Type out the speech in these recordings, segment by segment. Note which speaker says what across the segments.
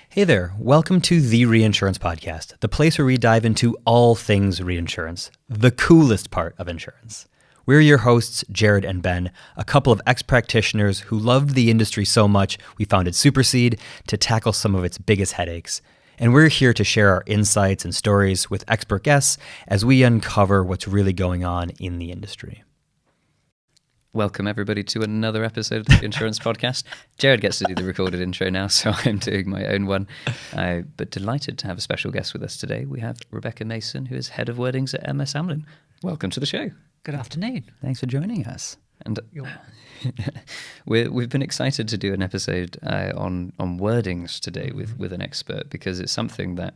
Speaker 1: Hey there, welcome to the Reinsurance Podcast, the place where we dive into all things reinsurance, the coolest part of insurance. We're your hosts, Jerad and Ben, a couple of ex-practitioners who loved the industry so much we founded Supercede to tackle some of its biggest headaches. And we're here to share our insights and stories with expert guests as we uncover what's really going on in the industry.
Speaker 2: Welcome, everybody, to another episode of the Insurance Podcast. Jerad gets to do the recorded intro now, so I'm doing my own one. But delighted to have a special guest with us today. We have Rebecca Mason, who is head of Wordings at MS Amlin. Welcome to the show.
Speaker 3: Good afternoon.
Speaker 1: Thanks for joining us.
Speaker 2: And we've been excited to do an episode on wordings today with an expert, because it's something that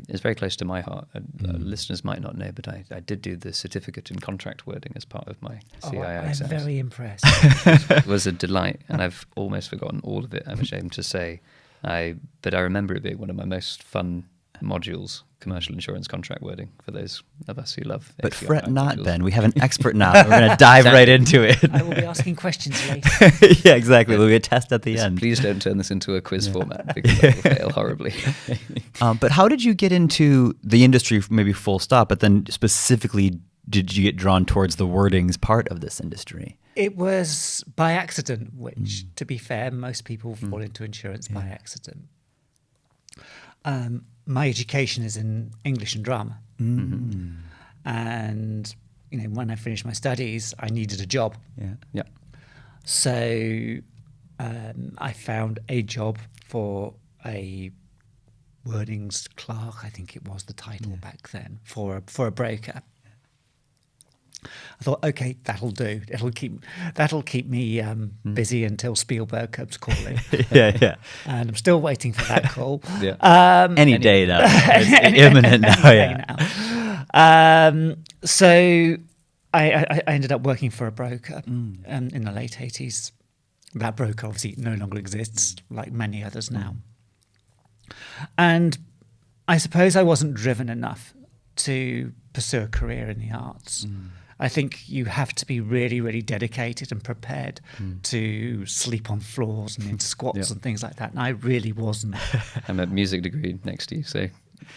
Speaker 2: is very close to my heart. Listeners might not know, but I did do the certificate in contract wording as part of my CII exams.
Speaker 3: I'm very impressed.
Speaker 2: It was a delight, and I've almost forgotten all of it, I'm ashamed to say. But I remember it being one of my most fun modules, commercial insurance contract wording, for those of us who love
Speaker 1: But
Speaker 2: API
Speaker 1: fret not,
Speaker 2: modules.
Speaker 1: Ben. We have an expert now. We're going to dive right into it.
Speaker 3: I will be asking questions later.
Speaker 1: Yeah, exactly. There'll be a test at the end.
Speaker 2: Please don't turn this into a quiz format, because that will fail horribly.
Speaker 1: But how did you get into the industry, maybe full stop, but then specifically did you get drawn towards the wordings part of this industry?
Speaker 3: It was by accident, which, to be fair, most people fall into insurance by accident. My education is in English and drama. And, when I finished my studies, I needed a job.
Speaker 2: Yeah.
Speaker 3: So I found a job for a wordings clerk, I think it was the title back then, for a broker. I thought, okay, that'll do. That'll keep me busy until Spielberg comes calling.
Speaker 1: Yeah.
Speaker 3: And I'm still waiting for that call.
Speaker 1: Any day now. It's imminent now, yeah.
Speaker 3: So I ended up working for a broker in the late 80s. That broker obviously no longer exists, like many others now. And I suppose I wasn't driven enough to pursue a career in the arts. I think you have to be really, really dedicated and prepared to sleep on floors and in squats and things like that. And I really wasn't.
Speaker 2: I'm a music degree next to you, so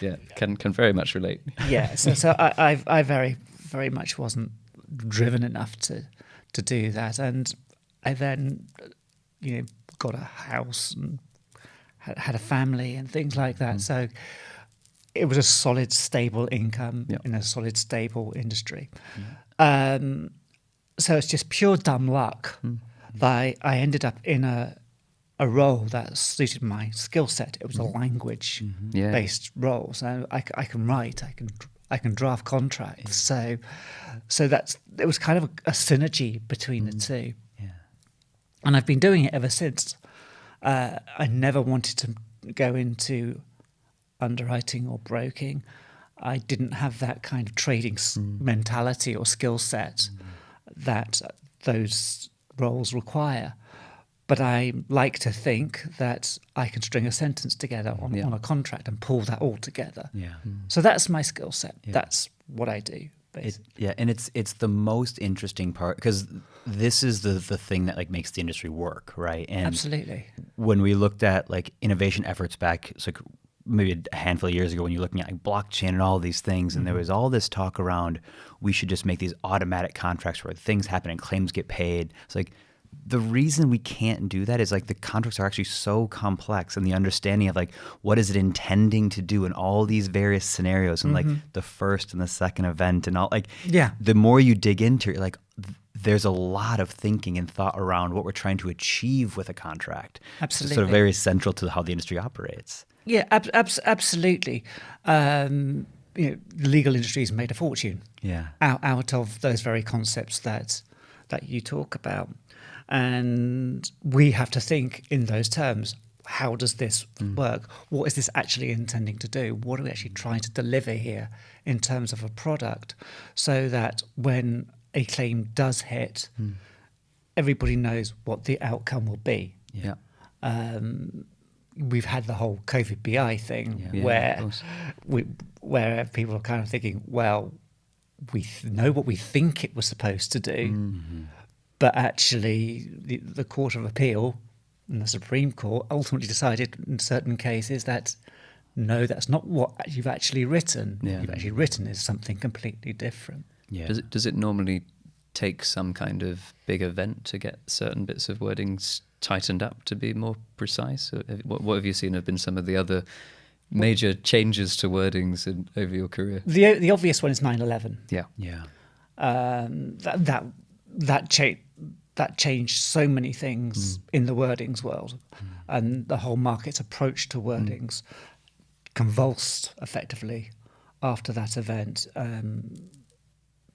Speaker 2: yeah, can very much relate.
Speaker 3: Yeah, so I very, very much wasn't driven enough to do that. And I then, got a house and had a family and things like that. So it was a solid, stable income in a solid, stable industry. So it's just pure dumb luck that I ended up in a role that suited my skill set. It was a language-based role, so I can write, I can draft contracts. So it was kind of a synergy between the two. Yeah. And I've been doing it ever since. I never wanted to go into underwriting or broking. I didn't have that kind of trading mentality or skill set that those roles require. But I like to think that I can string a sentence together on a contract and pull that all together. Yeah. So that's my skill set. Yeah. That's what I do.
Speaker 1: And it's the most interesting part, because this is the thing that makes the industry work, right? And
Speaker 3: absolutely.
Speaker 1: When we looked at innovation efforts back, it's maybe a handful of years ago, when you're looking at blockchain and all these things, and there was all this talk around we should just make these automatic contracts where things happen and claims get paid. It's the reason we can't do that is the contracts are actually so complex, and the understanding of what is it intending to do in all these various scenarios, and the first and the second event and all the more you dig into it, you're there's a lot of thinking and thought around what we're trying to achieve with a contract.
Speaker 3: Absolutely.
Speaker 1: It's sort of very central to how the industry operates.
Speaker 3: Yeah, absolutely. The legal industry has made a fortune out of those very concepts that you talk about. And we have to think in those terms. How does this work? What is this actually intending to do? What are we actually trying to deliver here in terms of a product, so that when a claim does hit, everybody knows what the outcome will be. Yeah. We've had the whole COVID BI thing where people are kind of thinking, well, we know what we think it was supposed to do, but actually the Court of Appeal And the Supreme Court ultimately decided in certain cases that no, that's not what you've actually written.
Speaker 2: Yeah.
Speaker 3: What you've actually written is something completely different.
Speaker 1: Yeah.
Speaker 2: Does it normally take some kind of big event to get certain bits of wordings tightened up to be more precise? Or what have you seen have been some of the other major changes to wordings over your career?
Speaker 3: The obvious one is 9/11.
Speaker 2: Yeah.
Speaker 1: Yeah.
Speaker 3: That changed so many things in the wordings world, and the whole market's approach to wordings convulsed effectively after that event.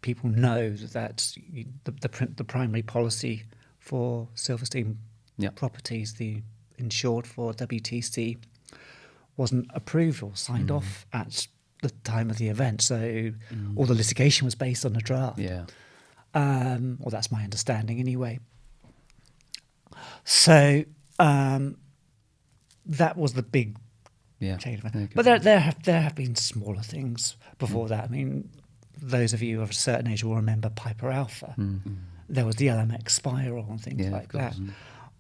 Speaker 3: People know that the primary policy for Silverstein properties, the insured for WTC, wasn't approved or signed off at the time of the event. So all the litigation was based on a draft.
Speaker 2: Yeah.
Speaker 3: Well, that's my understanding anyway. So that was the big change. But there have been smaller things before that. I mean, those of you of a certain age will remember Piper Alpha. There was the LMX spiral and things like that.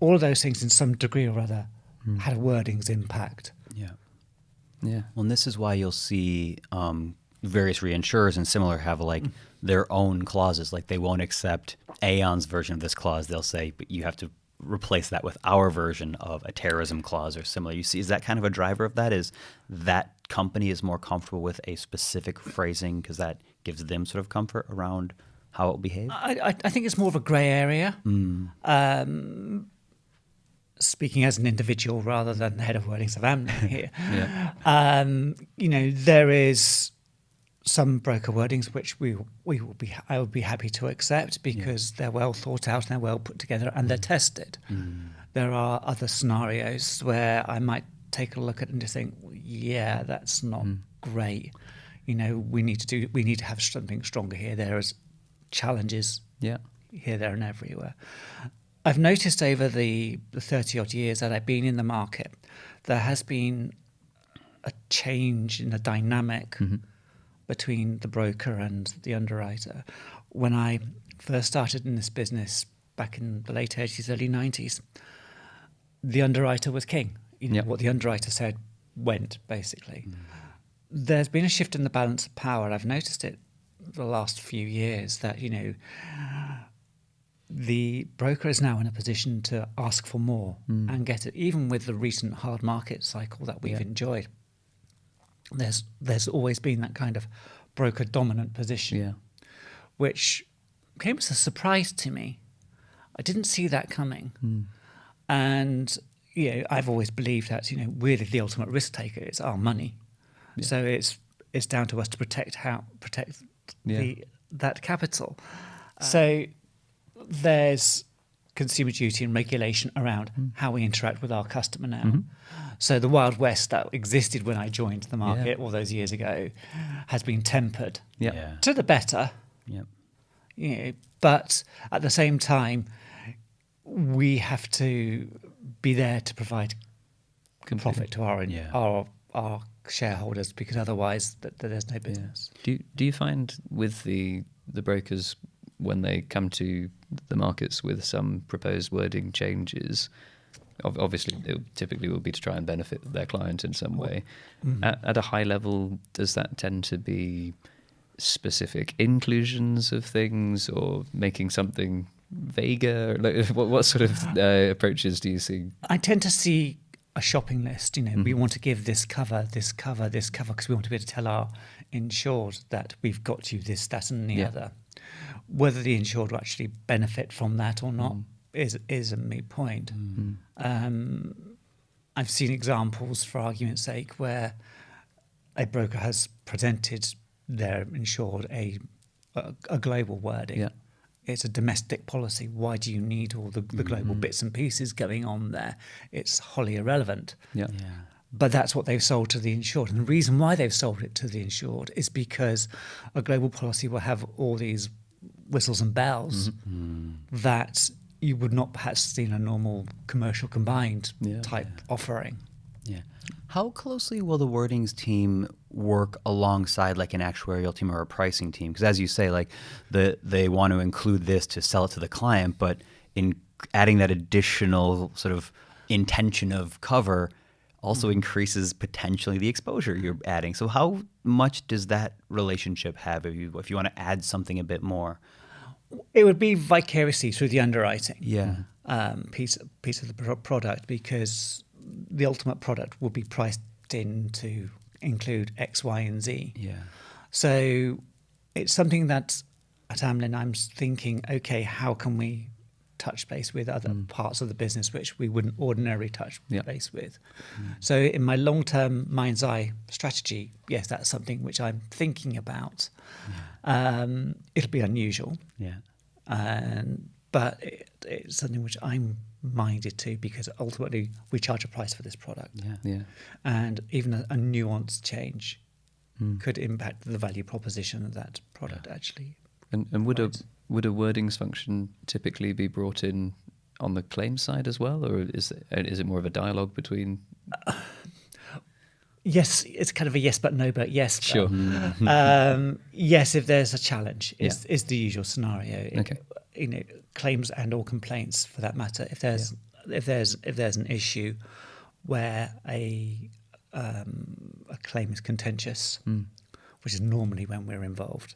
Speaker 3: All of those things, in some degree or other, had a wordings impact.
Speaker 1: Yeah.
Speaker 2: Yeah.
Speaker 1: Well, and this is why you'll see various reinsurers and similar have like their own clauses. Like they won't accept Aon's version of this clause. They'll say, but you have to replace that with our version of a terrorism clause or similar. You see, is that kind of a driver of that? Is that company is more comfortable with a specific phrasing because that gives them sort of comfort around how it will behave?
Speaker 3: I think it's more of a grey area. Speaking as an individual rather than the head of Wordings of Amlin here. There is some broker wordings which I would be happy to accept because they're well thought out and they're well put together and they're tested. There are other scenarios where I might take a look at it and just think, yeah, that's not great. We need to have something stronger here. There is challenges here, there, and everywhere. I've noticed over the 30-odd years that I've been in the market, there has been a change in the dynamic between the broker and the underwriter. When I first started in this business back in the late 80s, early 90s, the underwriter was king. What the underwriter said went, basically. There's been a shift in the balance of power. I've noticed it the last few years that, the broker is now in a position to ask for more and get it, even with the recent hard market cycle that we've enjoyed. There's always been that kind of broker dominant position, which came as a surprise to me. I didn't see that coming, and I've always believed that we're the ultimate risk taker. It's our money, so it's down to us to protect that capital. So there's consumer duty and regulation around how we interact with our customer now. So the Wild West that existed when I joined the market all those years ago has been tempered to the better. But at the same time, we have to be there to provide profit to our shareholders, because otherwise there's no business.
Speaker 2: Do you find with the brokers, when they come to the markets with some proposed wording changes, obviously it typically will be to try and benefit their client in some way. At a high level, does that tend to be specific inclusions of things or making something vaguer? Like, what sort of approaches do you see?
Speaker 3: I tend to see a shopping list. We want to give this cover, this cover, this cover, because we want to be able to tell our insured that we've got you this, that, and the other. Whether the insured will actually benefit from that or not is a moot point. I've seen examples, for argument's sake, where a broker has presented their insured a global wording. It's a domestic policy. Why do you need all the global bits and pieces going on there? It's wholly irrelevant. But that's what they've sold to the insured. And the reason why they've sold it to the insured is because a global policy will have all these whistles and bells that you would not perhaps see in a normal commercial combined type offering.
Speaker 1: How closely will the wordings team work alongside like an actuarial team or a pricing team? Because as you say, like they want to include this to sell it to the client, but in adding that additional sort of intention of cover also increases potentially the exposure you're adding. So how much does that relationship have if you want to add something a bit more?
Speaker 3: It would be vicariously through the underwriting piece of the product, because the ultimate product will be priced in to include X, Y, and Z.
Speaker 1: Yeah.
Speaker 3: So it's something that at Amlin I'm thinking, okay, how can we touch base with other parts of the business which we wouldn't ordinarily touch base with? So in my long-term mind's eye strategy, yes, that's something which I'm thinking about. It'll be unusual, but it's something which I'm minded to, because ultimately we charge a price for this product, and even a nuanced change could impact the value proposition of that product actually.
Speaker 2: And would a wordings function typically be brought in on the claims side as well, or is it more of a dialogue between?
Speaker 3: Yes, it's kind of a yes but no but yes.
Speaker 2: Sure.
Speaker 3: Yes, if there's a challenge, is the usual scenario.
Speaker 2: Okay.
Speaker 3: Claims and or complaints for that matter. If there's an issue where a claim is contentious, which is normally when we're involved,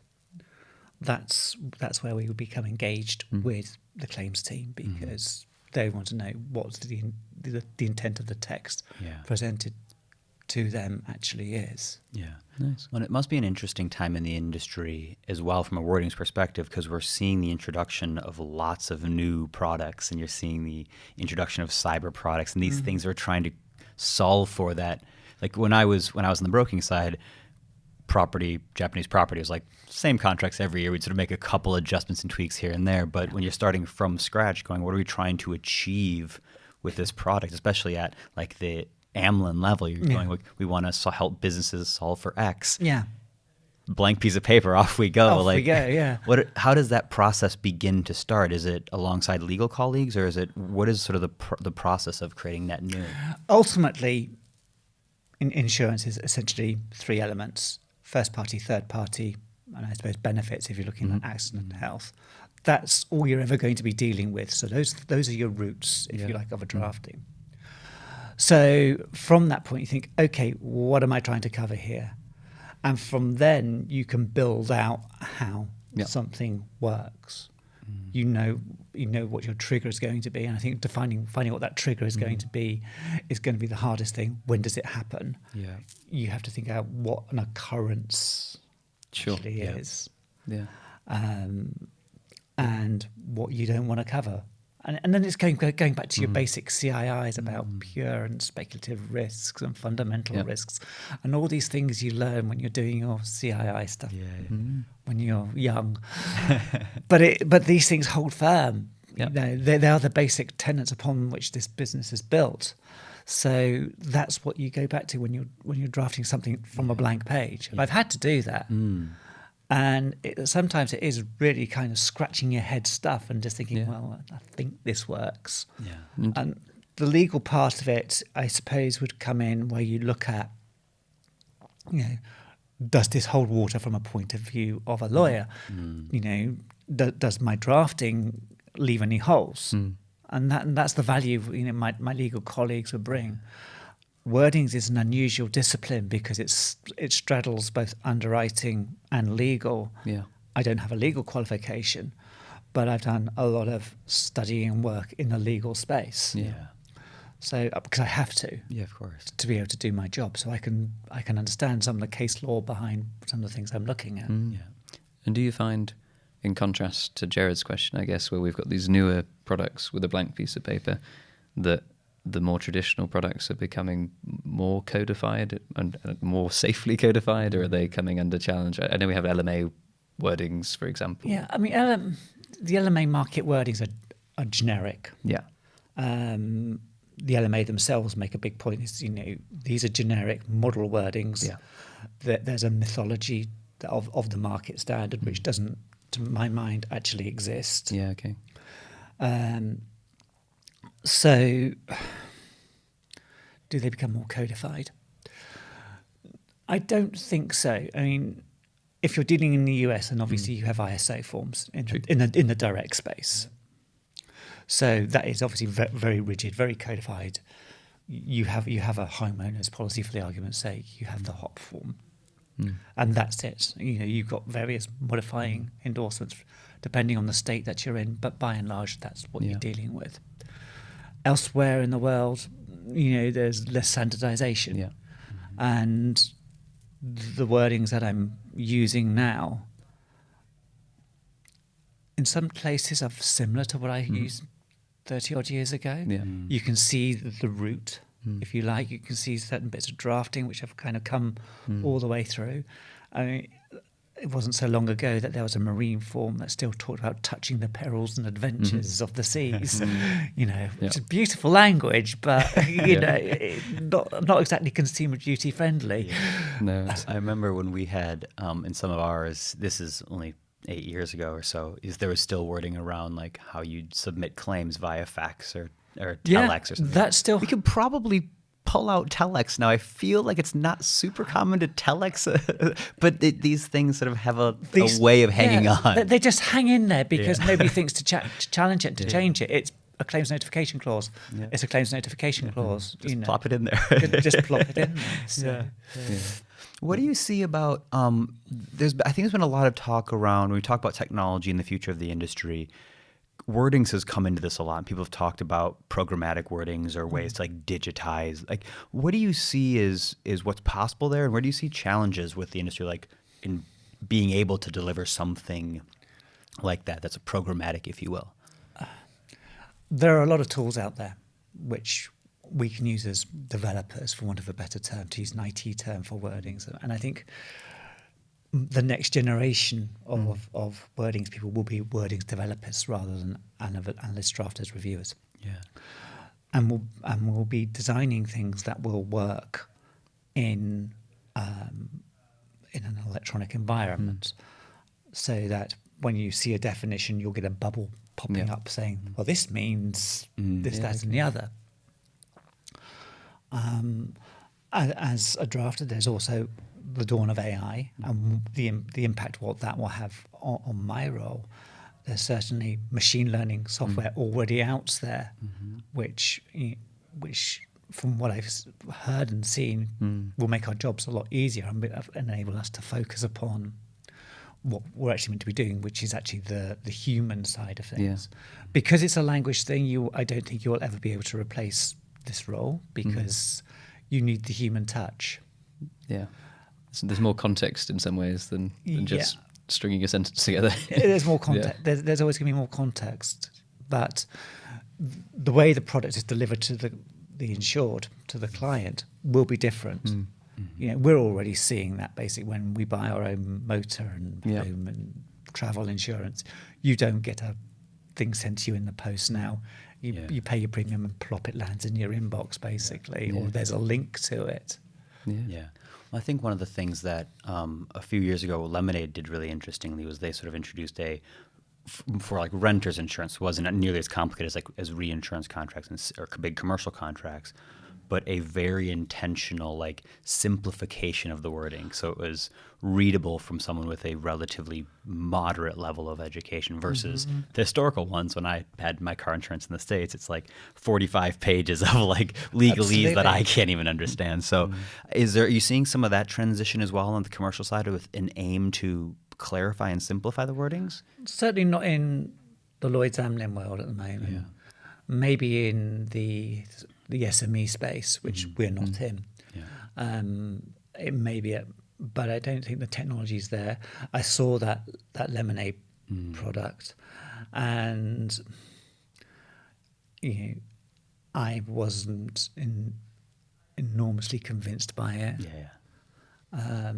Speaker 3: that's where we would become engaged with the claims team, because they want to know what the intent of the text presented to them actually is.
Speaker 1: Yeah. Nice. Well, it must be an interesting time in the industry as well from a wordings perspective, because we're seeing the introduction of lots of new products, and you're seeing the introduction of cyber products, and these things are trying to solve for that. Like when I was on the broking side, Japanese property was like same contracts every year. We'd sort of make a couple adjustments and tweaks here and there. But when you're starting from scratch, going, what are we trying to achieve with this product, especially at like the Amlin level? You're going, we want to help businesses solve for X.
Speaker 3: Yeah.
Speaker 1: Blank piece of paper, off we go.
Speaker 3: We go, yeah.
Speaker 1: How does that process begin to start? Is it alongside legal colleagues, or what is sort of the process of creating net new?
Speaker 3: Ultimately, insurance is essentially three elements: first party, third party, and I suppose benefits if you're looking at accident and health. That's all you're ever going to be dealing with. So those are your roots, if you like, of a drafting. So from that point, you think, okay, what am I trying to cover here? And from then, you can build out how something works. You know what your trigger is going to be, and I think finding what that trigger is going to be the hardest thing. When does it happen? Yeah, you have to think out what an occurrence actually is. Yeah, and what you don't want to cover. And then it's going back to your basic CIIs about pure and speculative risks and fundamental risks, and all these things you learn when you're doing your CII stuff when you're young. but these things hold firm. You know, they are the basic tenets upon which this business is built. So that's what you go back to when you're drafting something from a blank page. And I've had to do that. And sometimes it is really kind of scratching your head stuff and just thinking, well, I think this works. Yeah. And the legal part of it, I suppose, would come in where you look at, does this hold water from a point of view of a lawyer? Does my drafting leave any holes? And that's the value my legal colleagues would bring. Wordings is an unusual discipline because it straddles both underwriting and legal. Yeah. I don't have a legal qualification, but I've done a lot of studying and work in the legal space. Yeah. So because I have to. Yeah, of course. To be able to do my job, so I can understand some of the case law behind some of the things I'm looking at.
Speaker 2: Yeah. And do you find, in contrast to Jerad's question, I guess, where we've got these newer products with a blank piece of paper, that the more traditional products are becoming more codified and more safely codified, or are they coming under challenge? I know we have LMA wordings, for example.
Speaker 3: Yeah, I mean, the LMA market wordings are generic. Yeah. The LMA themselves make a big point. Is these are generic model wordings. Yeah. There's a mythology of the market standard which doesn't, to my mind, actually exist.
Speaker 2: Yeah. Okay.
Speaker 3: So, do they become more codified? I don't think so. I mean, if you're dealing in the US, and obviously you have ISO forms in the direct space, So that is obviously very rigid, very codified. You have a homeowner's policy, for the argument's sake. You have the HOP form, and that's it. You've got various modifying endorsements depending on the state that you're in, but by and large, that's what you're dealing with. Elsewhere in the world, there's less standardization.
Speaker 2: Yeah.
Speaker 3: And the wordings that I'm using now, in some places, are similar to what I used 30 odd years ago.
Speaker 2: Yeah.
Speaker 3: You can see the route, if you like. You can see certain bits of drafting which have kind of come all the way through. I mean, it wasn't so long ago that there was a marine form that still talked about touching the perils and adventures of the seas, which is beautiful language, but not exactly consumer duty friendly.
Speaker 2: No.
Speaker 1: I remember when we had in some of ours, this is only 8 years ago or so, there was still wording around like how you'd submit claims via fax or telex or something.
Speaker 3: That's still.
Speaker 1: We could probably pull out telex now. I feel like it's not super common to telex, but these things sort of have a way of hanging on.
Speaker 3: They just hang in there because nobody thinks to challenge it, to change it. It's a claims notification clause. Yeah. It's a claims notification clause.
Speaker 1: Just plop it in there.
Speaker 3: Just plop it in there. So.
Speaker 1: Yeah. What do you see about, I think there's been a lot of talk around, when we talk about technology and the future of the industry, wordings has come into this a lot. People have talked about programmatic wordings or ways to like digitize. Like, what do you see is what's possible there, and where do you see challenges with the industry, like in being able to deliver something like that's a programmatic, if you will?
Speaker 3: There are a lot of tools out there which we can use as developers, for want of a better term, to use an IT term for wordings. And I think the next generation of wordings people will be wordings developers rather than analysts, drafters, reviewers.
Speaker 1: Yeah.
Speaker 3: And we'll be designing things that will work in an electronic environment, so that when you see a definition, you'll get a bubble popping up saying, well, this means this, that, and the other. As a drafter, there's also the dawn of AI and the impact what that will have on my role. There's certainly machine learning software already out there, which from what I've heard and seen will make our jobs a lot easier and enable us to focus upon what we're actually meant to be doing, which is actually the human side of things. Because it's a language thing, I don't think you'll ever be able to replace this role, because you need the human touch.
Speaker 2: Yeah. So there's more context in some ways than just stringing a sentence together.
Speaker 3: There's more context. There's always going to be more context. But the way the product is delivered to the insured, to the client, will be different. We're already seeing that basically when we buy our own motor and home and travel insurance. You don't get a thing sent to you in the post now. You pay your premium and plop, it lands in your inbox basically, or there's a link to it.
Speaker 1: Yeah. Well, I think one of the things that a few years ago Lemonade did really interestingly was they sort of introduced for like renters insurance. It wasn't nearly as complicated as reinsurance contracts or big commercial contracts, but a very intentional like simplification of the wording. So it was readable from someone with a relatively moderate level of education versus the historical ones. When I had my car insurance in the States, it's like 45 pages of like legalese that I can't even understand. So are you seeing some of that transition as well on the commercial side with an aim to clarify and simplify the wordings? Certainly not in the Lloyd's Amlin world at the moment. Yeah. Maybe in the SME space, which we're not in. Yeah. It may be, but I don't think the technology is there. I saw that Lemonade product, and I wasn't enormously convinced by it. Yeah.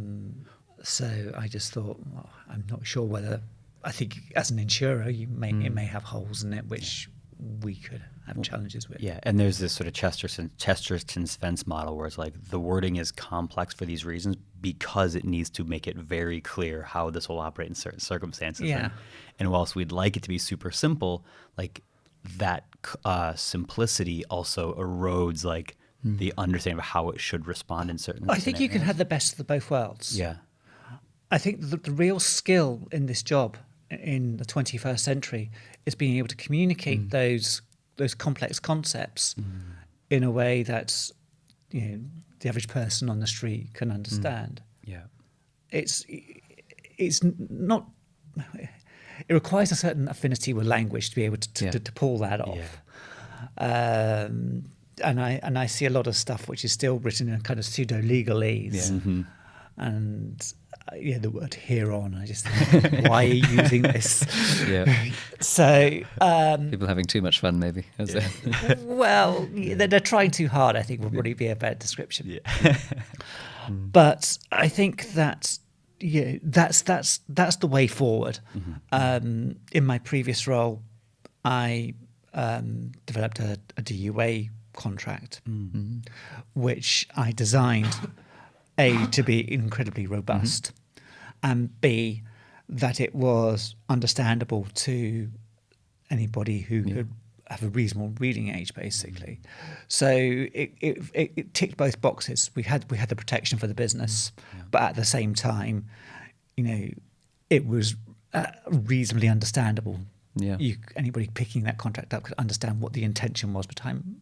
Speaker 1: So I just thought, well, I'm not sure whether. I think as an insurer, it may have holes in it, which we could have challenges with. Yeah, and there's this sort of Chesterton's fence model where it's like the wording is complex for these reasons because it needs to make it very clear how this will operate in certain circumstances. Yeah. And whilst we'd like it to be super simple, like that simplicity also erodes like the understanding of how it should respond in certain scenarios. I think you can have the best of both worlds. Yeah. I think the real skill in this job
Speaker 3: in the 21st century is being able to communicate those complex concepts in a way that's, the average person on the street can understand.
Speaker 1: Yeah.
Speaker 3: It's not. It requires a certain affinity with language to be able to pull that off. Yeah. And I see a lot of stuff which is still written in kind of pseudo legalese. Yeah. And the word hereon, I just think, why are you using this? Yeah. So
Speaker 2: people having too much fun, maybe.
Speaker 3: Well, they're trying too hard, I think, would probably be a better description. Yeah. But I think that that's the way forward. Mm-hmm. In my previous role, I developed a DUA contract, which I designed, A, to be incredibly robust, and B, that it was understandable to anybody who could have a reasonable reading age, basically. So it ticked both boxes. We had the protection for the business, but at the same time, it was reasonably understandable. Yeah. Anybody picking that contract up could understand what the intention was behind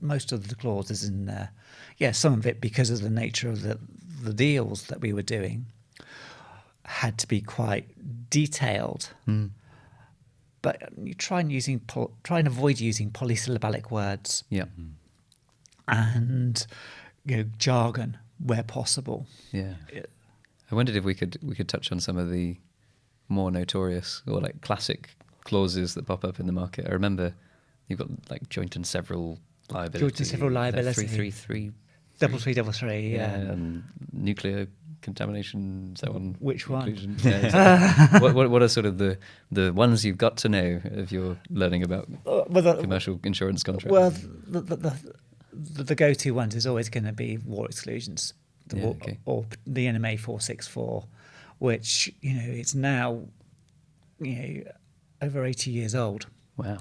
Speaker 3: most of the clauses in there. Yeah, some of it, because of the nature of the deals that we were doing, had to be quite detailed. But you try and avoid using polysyllabic words. Yeah. And jargon where possible.
Speaker 2: Yeah. I wondered if we could touch on some of the more notorious or like classic clauses that pop up in the market. I remember you've got like joint and several liability.
Speaker 3: Joint and several liability.
Speaker 2: 333.
Speaker 3: 333, yeah.
Speaker 2: And nuclear contamination, so on.
Speaker 3: Which one?
Speaker 2: Yeah, what are sort of the ones you've got to know if you're learning about commercial insurance contracts?
Speaker 3: Well, the go-to ones is always going to be war exclusions, or the NMA 464, which it's now over 80 years old.
Speaker 2: Wow!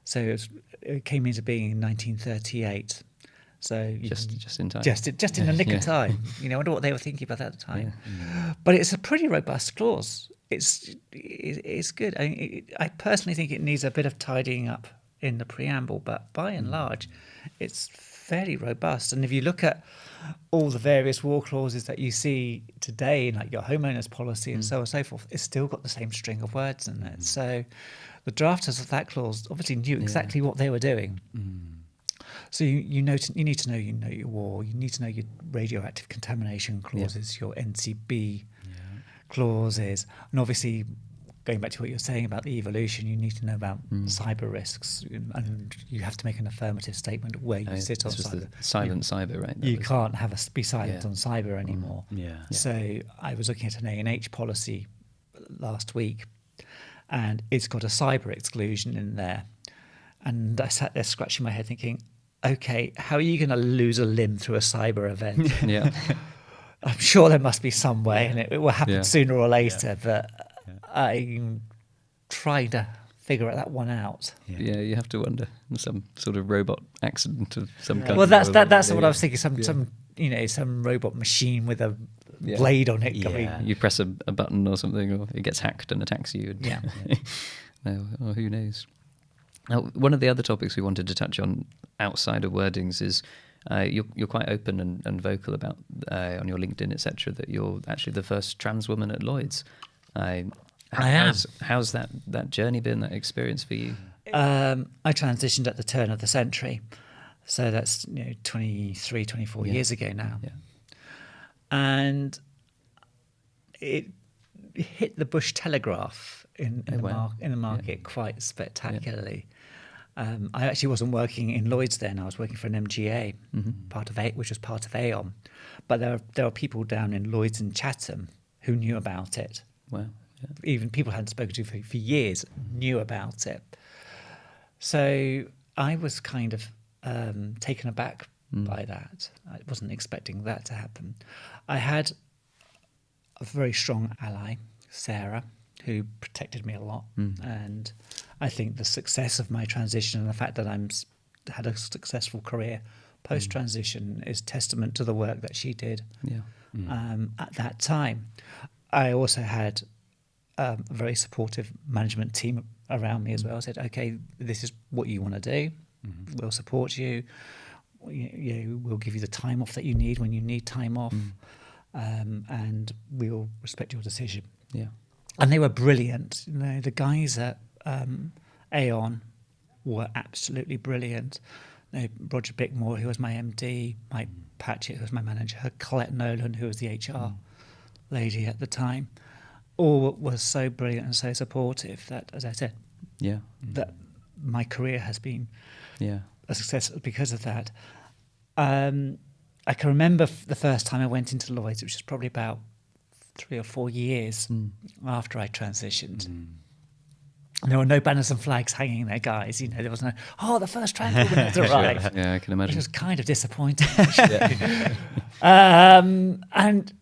Speaker 3: So it came into being in 1938. So
Speaker 2: just in time,
Speaker 3: just in the nick of time. I wonder what they were thinking about at the time. Yeah. But it's a pretty robust clause. It's good. I personally think it needs a bit of tidying up in the preamble, but by and large, it's fairly robust. And if you look at all the various war clauses that you see today, like your homeowners policy and so on and so forth, it's still got the same string of words in it. So the drafters of that clause obviously knew exactly what they were doing. So you need to know your war. You need to know your radioactive contamination clauses, your NCB clauses, and obviously going back to what you're saying about the evolution, you need to know about cyber risks, and you have to make an affirmative statement where you sit on cyber.
Speaker 2: Silent cyber, right?
Speaker 3: You can't be silent on cyber anymore. So I was looking at an A&H policy last week, and it's got a cyber exclusion in there, and I sat there scratching my head thinking, okay, how are you going to lose a limb through a cyber event? Yeah, I'm sure there must be some way, and it will happen sooner or later. But I'm trying to figure that one out.
Speaker 2: Yeah, you have to wonder some sort of robot accident of some kind.
Speaker 3: Well, that's what I was thinking. Some robot machine with a blade on it.
Speaker 2: Yeah. You press a button or something, or it gets hacked and attacks you. Or who knows. Now, one of the other topics we wanted to touch on outside of Wordings is you're quite open and vocal about on your LinkedIn, etc., that you're actually the first trans woman at Lloyd's. I am. How's that journey been, that experience for you?
Speaker 3: I transitioned at the turn of the century, so that's 23, 24 years ago now, and it hit the Bush Telegraph in the market quite spectacularly. I actually wasn't working in Lloyd's then. I was working for an MGA, which was part of Aon. But there are people down in Lloyd's in Chatham who knew about it.
Speaker 2: Wow. Yeah.
Speaker 3: Even people I hadn't spoken to for years knew about it. So I was kind of taken aback by that. I wasn't expecting that to happen. I had a very strong ally, Sarah, who protected me a lot. And I think the success of my transition and the fact that had a successful career post-transition is testament to the work that she did at that time. I also had a very supportive management team around me as well. I said, okay, this is what you want to do. We'll support you. We'll give you the time off that you need when you need time off, and we'll respect your decision.
Speaker 2: Yeah.
Speaker 3: And they were brilliant. The guys at Aon were absolutely brilliant. Roger Bickmore, who was my MD, Mike Patchett, who was my manager, Colette Nolan, who was the HR lady at the time, all was so brilliant and so supportive that, as I said, that my career has been a success because of that. I can remember the first time I went into Lloyd's, which was probably about 3 or 4 years after I transitioned. And there were no banners and flags hanging there, guys. There was no, the first transport has arrived.
Speaker 2: Yeah, I can imagine.
Speaker 3: Which was kind of disappointing. And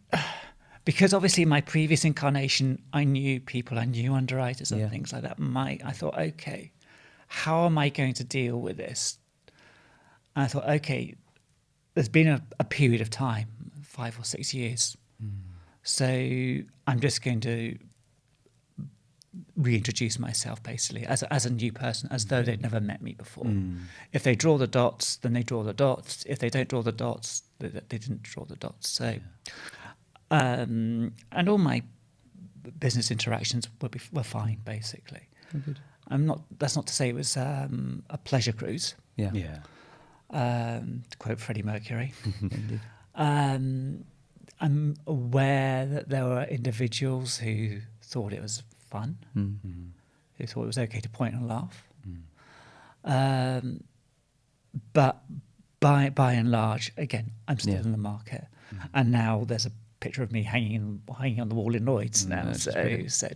Speaker 3: because obviously in my previous incarnation, I knew people, I knew underwriters and things like that. I thought, okay, how am I going to deal with this? And I thought, okay, there's been a period of time, 5 or 6 years. So I'm just going to reintroduce myself basically as a new person, as though they'd never met me before. If they draw the dots, then they draw the dots. If they don't draw the dots, they didn't draw the dots. So, and all my business interactions were fine basically.
Speaker 2: Good.
Speaker 3: That's not to say it was a pleasure cruise.
Speaker 2: Yeah.
Speaker 3: To quote Freddie Mercury. I'm aware that there were individuals who thought it was fun, who thought it was okay to point and laugh. But by and large, again, I'm still in the market. And now there's a picture of me hanging on the wall in Lloyd's now, so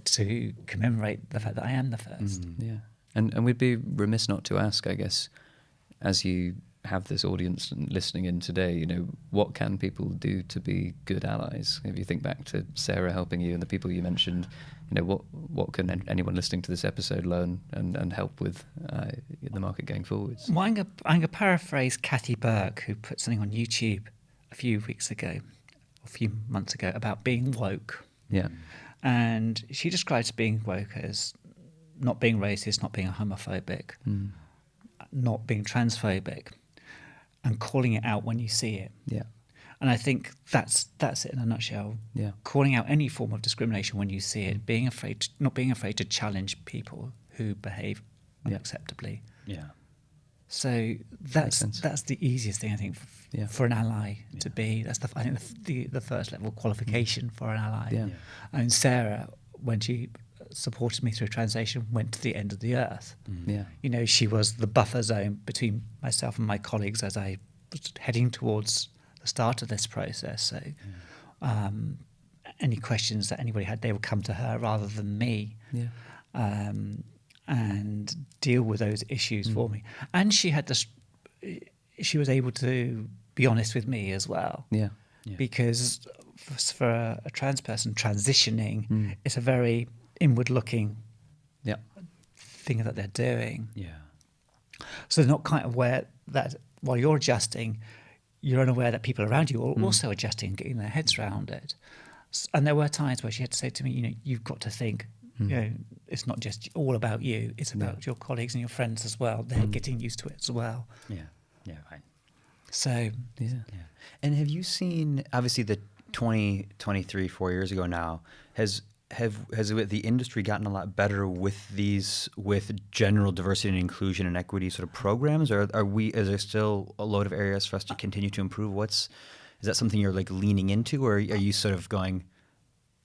Speaker 3: to commemorate the fact that I am the first.
Speaker 2: Yeah. And we'd be remiss not to ask, I guess, as you have this audience listening in today, what can people do to be good allies? If you think back to Sarah helping you and the people you mentioned, what can anyone listening to this episode learn and help with the market going forwards?
Speaker 3: Well, I'm going to paraphrase Kathy Burke, who put something on YouTube a few months ago, about being woke.
Speaker 2: Yeah.
Speaker 3: And she describes being woke as not being racist, not being homophobic, not being transphobic, and calling it out when you see it.
Speaker 2: Yeah.
Speaker 3: And I think that's it in a nutshell.
Speaker 2: Yeah.
Speaker 3: Calling out any form of discrimination when you see it, not being afraid to challenge people who behave unacceptably.
Speaker 1: Yeah.
Speaker 3: So that's the easiest thing I think for an ally to be. That's I think the first level qualification for an ally.
Speaker 2: Yeah.
Speaker 3: And Sarah, when she supported me through translation, went to the end of the earth.
Speaker 2: Yeah.
Speaker 3: She was the buffer zone between myself and my colleagues as I was heading towards the start of this process. So any questions that anybody had, they would come to her rather than me.
Speaker 2: Yeah.
Speaker 3: And deal with those issues for me. And she was able to be honest with me as well.
Speaker 2: Yeah.
Speaker 3: Because for a trans person transitioning, it's a very inward-looking thing that they're doing.
Speaker 1: Yeah.
Speaker 3: So they're not quite aware that while you're adjusting, you're unaware that people around you are also adjusting and getting their heads around it. And there were times where she had to say to me, you've got to think, it's not just all about you, it's about your colleagues and your friends as well. They're getting used to it as well.
Speaker 1: Yeah, right.
Speaker 3: So,
Speaker 1: yeah. And have you seen, obviously the 2023, 4 years ago now, has the industry gotten a lot better with general diversity and inclusion and equity sort of programs, or is there still a load of areas for us to continue to improve? Is that something you're like leaning into, or are you sort of going,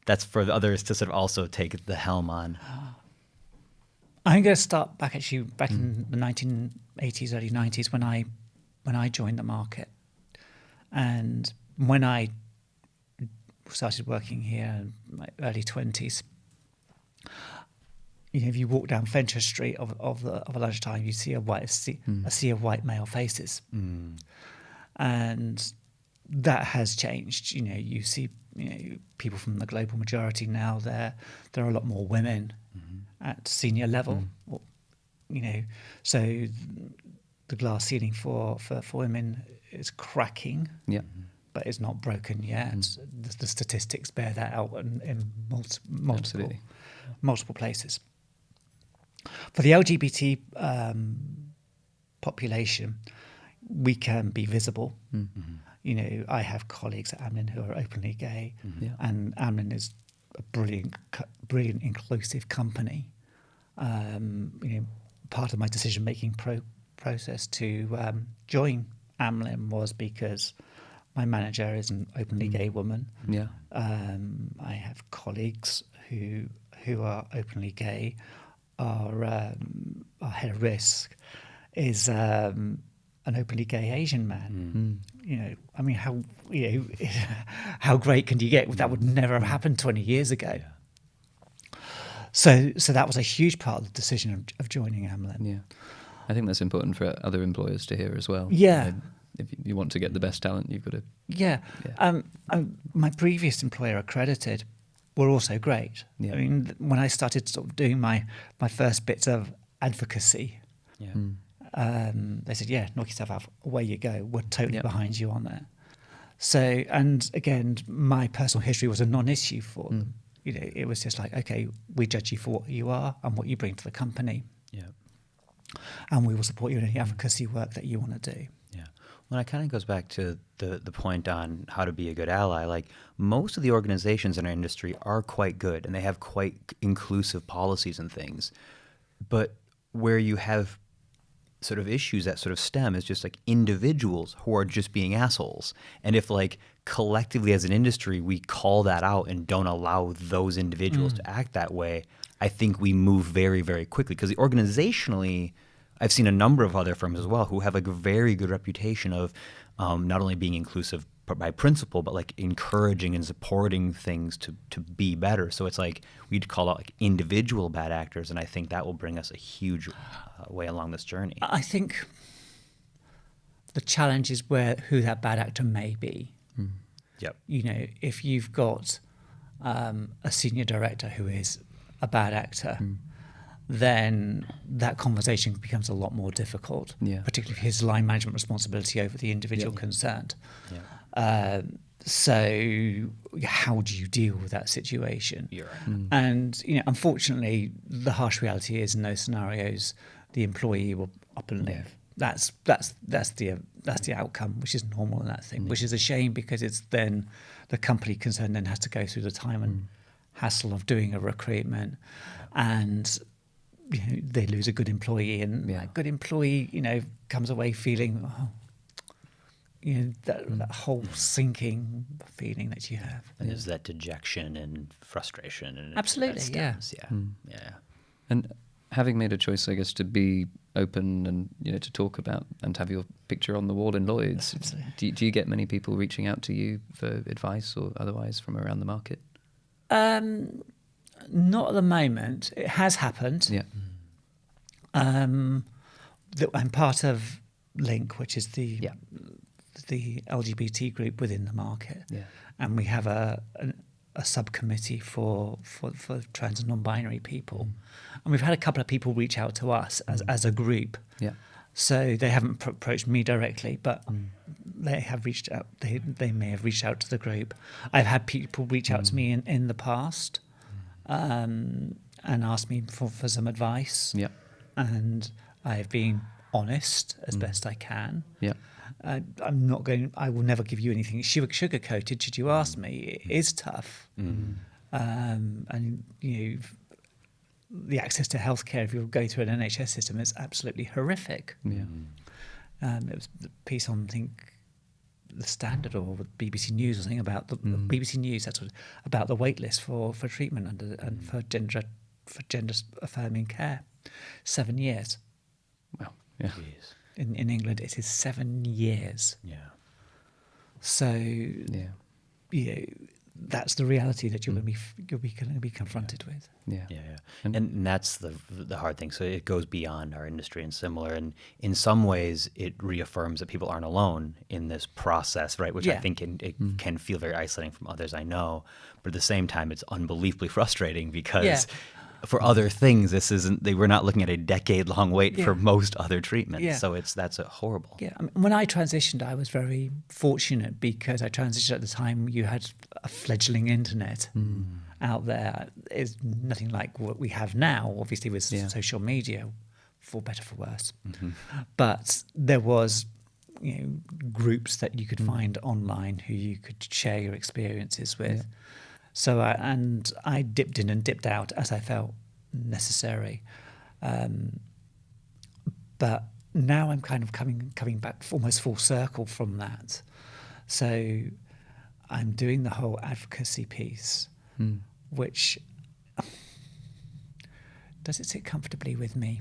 Speaker 1: that's for the others to sort of also take the helm on?
Speaker 3: I'm going to start back in the 1980s, early 90s when I joined the market, and when I started working here in my early 20s. If you walk down Fenchurch Street of a lunchtime, you see a sea of white male faces, and that has changed. You see, people from the global majority now. There are a lot more women at senior level. So the glass ceiling for women is cracking.
Speaker 2: Yeah.
Speaker 3: but it's not broken yet. The statistics bear that out in multiple places. For the LGBT population, we can be visible. You know, I have colleagues at Amlin who are openly gay, and Amlin is a brilliant, inclusive company. You know, part of my decision-making process to join Amlin was because my manager is an openly gay woman.
Speaker 2: Yeah.
Speaker 3: I have colleagues who are openly gay. Our head of risk is an openly gay Asian man. You know, I mean, how great can you get? That would never have happened 20 years ago. So that was a huge part of the decision of joining Amlin.
Speaker 2: Yeah, I think that's important for other employers to hear as well.
Speaker 3: Yeah.
Speaker 2: You know, if you want to get the best talent, you've got to.
Speaker 3: Yeah. My previous employer, Accredited, were also great.
Speaker 2: Yeah.
Speaker 3: I mean, when I started sort of doing my first bits of advocacy, they said, "Yeah, knock yourself out. Away you go. We're totally behind you on that." So, and again, my personal history was a non-issue for them. You know, it was just like, okay, we judge you for what you are and what you bring to the company.
Speaker 1: Yeah.
Speaker 3: And we will support you in any advocacy work that you want to do.
Speaker 1: Yeah. Well, it kind of goes back to the point on how to be a good ally. Like, most of the organizations in our industry are quite good, and they have quite inclusive policies and things. But where you have sort of issues that sort of stem is just like individuals who are just being assholes. And if like collectively as an industry we call that out and don't allow those individuals to act that way, I think we move very, very quickly. Because organizationally, I've seen a number of other firms as well who have like a very good reputation of not only being inclusive by principle, but like encouraging and supporting things to be better. So it's like we'd call out like individual bad actors, and I think that will bring us a huge way along this journey.
Speaker 3: I think the challenge is who that bad actor may be.
Speaker 1: Yep.
Speaker 3: You know, if you've got a senior director who is a bad actor, then that conversation becomes a lot more difficult, particularly his line management responsibility over the individual concerned. So how do you deal with that situation?
Speaker 1: You're right.
Speaker 3: And you know, unfortunately, the harsh reality is in those scenarios, the employee will up and leave. That's the outcome, which is normal in that thing, which is a shame because it's then the company concerned then has to go through the time and hassle of doing a recruitment, and you know, they lose a good employee, and that good employee, you know, comes away feeling, you know, that whole sinking feeling that you have.
Speaker 1: And there's that dejection and frustration. And
Speaker 3: absolutely,
Speaker 1: yeah.
Speaker 2: And having made a choice, I guess, to be open and, you know, to talk about and have your picture on the wall in Lloyd's, do you get many people reaching out to you for advice or otherwise from around the market?
Speaker 3: Not at the moment. It has happened.
Speaker 2: Yeah.
Speaker 3: I'm part of Link, which is the LGBT group within the market. Yeah. And we have a subcommittee for trans and non-binary people. And we've had a couple of people reach out to us as a group. Yeah. So they haven't approached me directly, but they have reached out. They may have reached out to the group. I've had people reach out to me in the past and ask me for some advice. Yeah. And I have been honest as best I can. Yeah. I'm not going. I will never give you anything sugar coated. Should you ask me, it is tough. And you know, the access to healthcare, if you're going through an NHS system, is absolutely horrific. Yeah. It was the piece on, I think, the Standard or BBC News or something about the BBC News. That's about the wait list for treatment and for gender affirming care. 7 years.
Speaker 2: Wow. Yeah.
Speaker 3: In England, it is 7 years. Yeah. So, you know, that's the reality that you're going to be confronted with.
Speaker 1: Yeah. And that's the hard thing. So it goes beyond our industry and similar. And in some ways, it reaffirms that people aren't alone in this process, right? Which I think it can feel very isolating from others I know. But at the same time, it's unbelievably frustrating because for other things, this isn't. We're not looking at a decade-long wait for most other treatments.
Speaker 3: Yeah.
Speaker 1: So that's a horrible.
Speaker 3: Yeah, I mean, when I transitioned, I was very fortunate because I transitioned at the time you had a fledgling internet out there. It's nothing like what we have now, obviously, with social media, for better, for worse. But there was, groups that you could find online who you could share your experiences with. Yeah. So I dipped in and dipped out as I felt necessary. But now I'm kind of coming back almost full circle from that. So I'm doing the whole advocacy piece, which does it sit comfortably with me?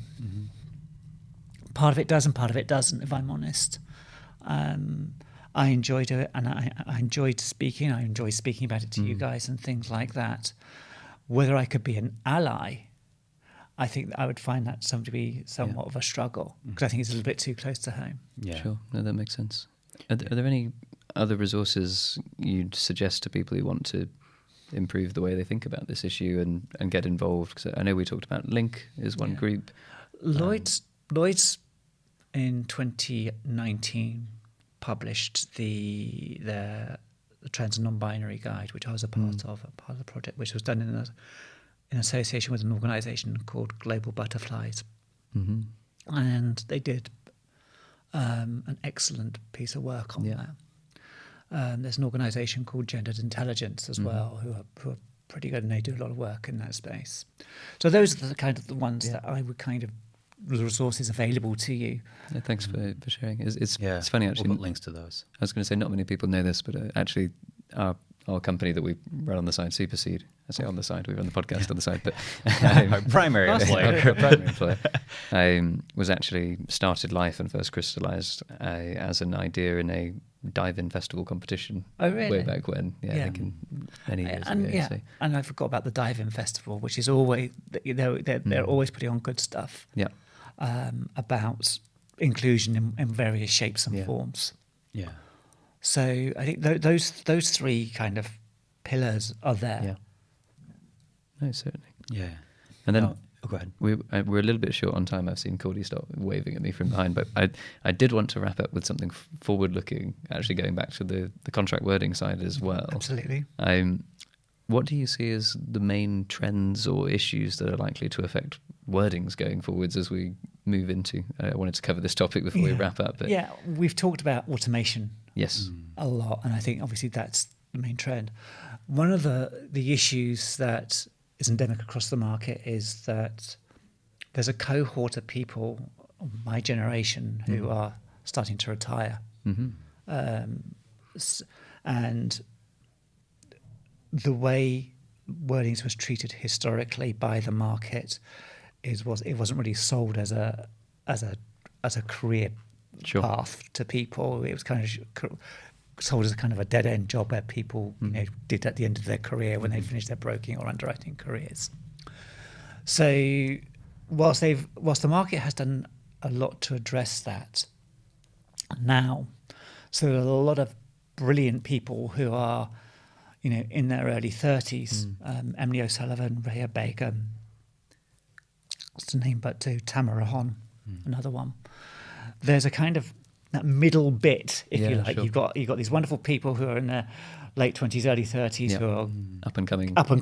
Speaker 3: Part of it does and part of it doesn't, if I'm honest. I enjoyed it, and I enjoyed speaking. I enjoy speaking about it to you guys and things like that. Whether I could be an ally, I think that I would find that to be somewhat of a struggle, because I think it's a little bit too close to home.
Speaker 2: Yeah, sure. No, that makes sense. Are there any other resources you'd suggest to people who want to improve the way they think about this issue and get involved? Because I know we talked about Link is one group.
Speaker 3: Lloyd's in 2019 published the Trans and Non-Binary Guide, which I was a part of the project, which was done in association with an organisation called Global Butterflies. And they did an excellent piece of work on that. There's an organisation called Gendered Intelligence as well, who are pretty good, and they do a lot of work in that space. So those are the kind of the ones that I would kind of, the resources available to you.
Speaker 2: Yeah, thanks for sharing. It's funny, actually.
Speaker 1: We'll put links to those.
Speaker 2: I was going to say not many people know this, but actually our company that we run on the side, Supercede, I say on the side, we run the podcast on the side, but
Speaker 1: our primary employer,
Speaker 2: was actually started life and first crystallised as an idea in a dive-in festival competition.
Speaker 3: Oh, really?
Speaker 2: Way back when, I think many years ago.
Speaker 3: Yeah, so. And I forgot about the dive-in festival, which is always, they're always putting on good stuff.
Speaker 2: Yeah.
Speaker 3: About inclusion in various shapes and forms. Yeah. So I think those three kind of pillars are there.
Speaker 2: Yeah. No, certainly.
Speaker 1: Yeah.
Speaker 2: And then
Speaker 1: go ahead.
Speaker 2: We're a little bit short on time. I've seen Cordy start waving at me from behind, but I did want to wrap up with something forward-looking, actually going back to the contract wording side as well.
Speaker 3: Absolutely.
Speaker 2: What do you see as the main trends or issues that are likely to affect wordings going forwards as we move into? I wanted to cover this topic before we wrap up. But
Speaker 3: we've talked about automation.
Speaker 2: Yes.
Speaker 3: A lot, and I think obviously that's the main trend. One of the issues that is endemic across the market is that there's a cohort of people of my generation who are starting to retire. And the way wordings was treated historically by the market it wasn't really sold as a career path to people. It was kind of sold as a kind of a dead end job where people did at the end of their career when they finished their broking or underwriting careers. So whilst the market has done a lot to address that now, so there are a lot of brilliant people who are in their early 30s, Emily O'Sullivan, Rhea Baker, what's the name but two, Tamara Hon, another one. There's a kind of that middle bit, if you like. Sure. You've got these wonderful people who are in their late 20s, early 30s who are
Speaker 2: up and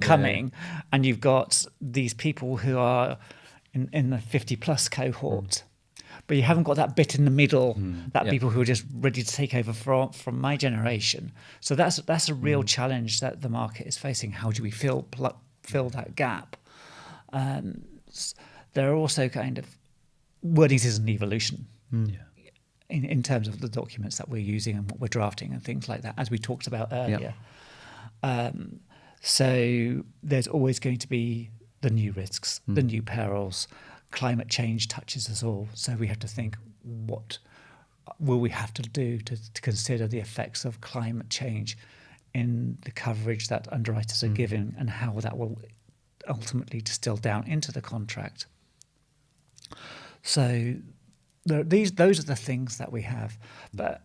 Speaker 2: coming,
Speaker 3: and you've got these people who are in the 50 plus cohort. But you haven't got that bit in the middle, people who are just ready to take over from my generation. So that's a real challenge that the market is facing. How do we fill that gap? There are also kind of wordings is an evolution in terms of the documents that we're using and what we're drafting and things like that, as we talked about earlier. So there's always going to be the new risks, the new perils. Climate change touches us all, so we have to think, what will we have to do to consider the effects of climate change in the coverage that underwriters are giving, and how that will ultimately distill down into the contract. So those are the things that we have. But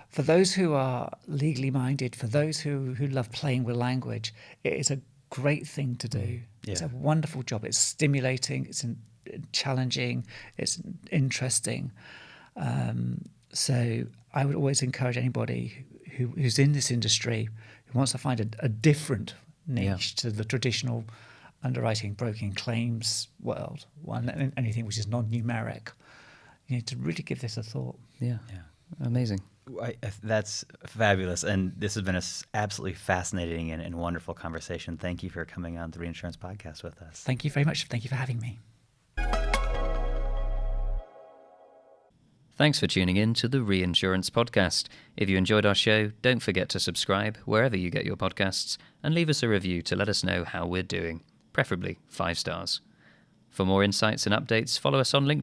Speaker 3: for those who are legally minded, for those who love playing with language, it is a great thing to do. It's a wonderful job. It's stimulating. It's challenging. It's interesting. So I would always encourage anybody who's in this industry who wants to find a different niche to the traditional underwriting, broking, claims world, anything which is non-numeric, to really give this a thought.
Speaker 2: Yeah. Amazing.
Speaker 1: That's fabulous. And this has been an absolutely fascinating and wonderful conversation. Thank you for coming on the Reinsurance Podcast with us.
Speaker 3: Thank you very much. Thank you for having me.
Speaker 2: Thanks for tuning in to the Reinsurance Podcast. If you enjoyed our show, don't forget to subscribe wherever you get your podcasts and leave us a review to let us know how we're doing, preferably 5 stars. For more insights and updates, follow us on LinkedIn.